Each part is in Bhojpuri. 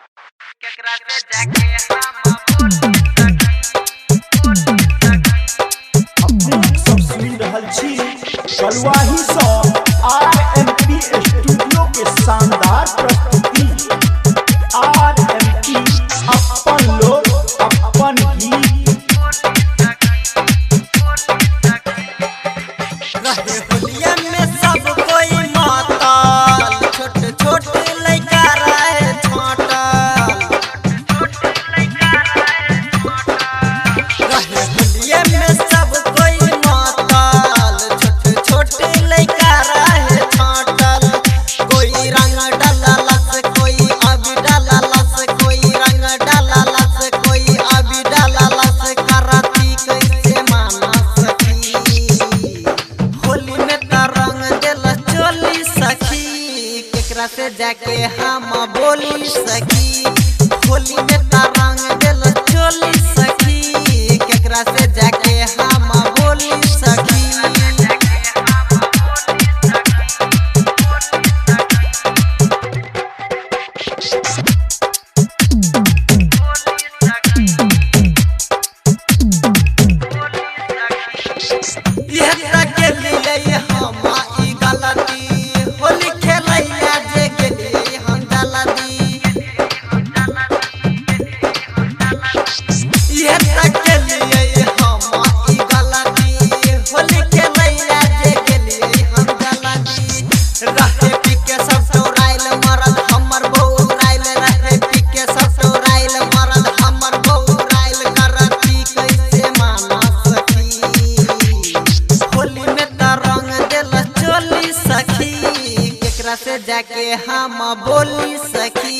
केकरा से जाके हम अपने सब सुन रहल छी कलवाही सँ आरएमपी स्टूडियो के शानदार प्रस्तुति। आरएमपी अपन लोग अपन गीत। रहे होलिया में सब कोई माताल, छोटे छोटे लइका रहे छाटल। रहे होलिया में सब कोई माताल, छोटे छोटे लइका रहे छाटल। कोई रंग डाललस, कोई अभी डाललस, कोई रंग डाललस, कोई अभी डाललस। करती कैसे माना सखी, होली में त रंग दिल चोली सखी। केकरा से जाके हम बोली सखी, होली में त रंग दिल चोली सखी। केकरा से जाके हम बोली सखी। यह तक के लिए हम ई गलती, होली खेलैया जे गेली हम गलती। यह तक के लिए हम ई गलती, होली खेलैया जे गेली हम गलती। रहे पीके सब टोराइल मरद हमर बौराइल, रहे पीके सब टोराइल मरद हमर बौराइल। करती कैसे माना सखी, होली में त रंग दिल चोली सखी। केकरा से जाके हम बोली सखी,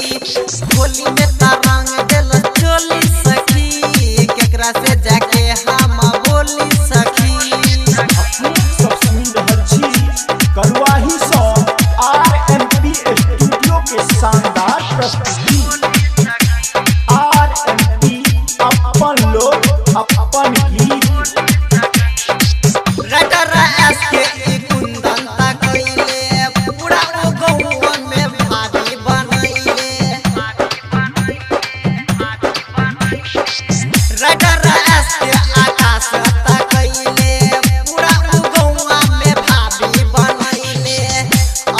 होली में त रंग दिल चोली सखी। केकरा से जाके हम बोली सखी। अपने सब सुन रहल छी कलवाही सँ आरएमपी स्टूडियो के शानदार प्रस्तुति। आरएमपी अपन लोग अपन गीत। रटर एसके ई कुंदन तक कइले, पूरा ओ गौवा में भाभी बनैले। रटर एसके आकाश तक कइले, पूरा ओ गौवा में भाभी बनैले।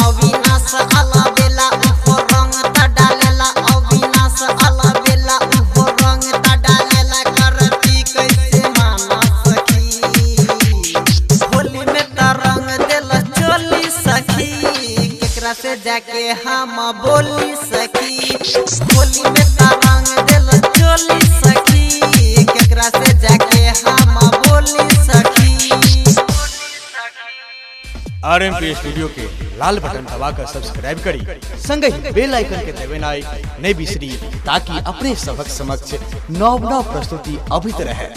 अविनाश अलबेला उहो रंग त डालेला, अविनाश अलबेला उहो रंग त डालेला। करती कैसे माना सखी, होली में त रंग दिल चोली सखी। केकरा से जाके हम बोली सखी, होली में त रंग दिल चोली सखी। केकरा से जाके हम बोली सखी। आरएमपी स्टूडियो के लाल बटन दबाकर सब्सक्राइब करी, संग ही बेल आइकन के दबाना नहीं बिसरी, ताकि अपने सबक समक्ष नव नव प्रस्तुति अभित रहे।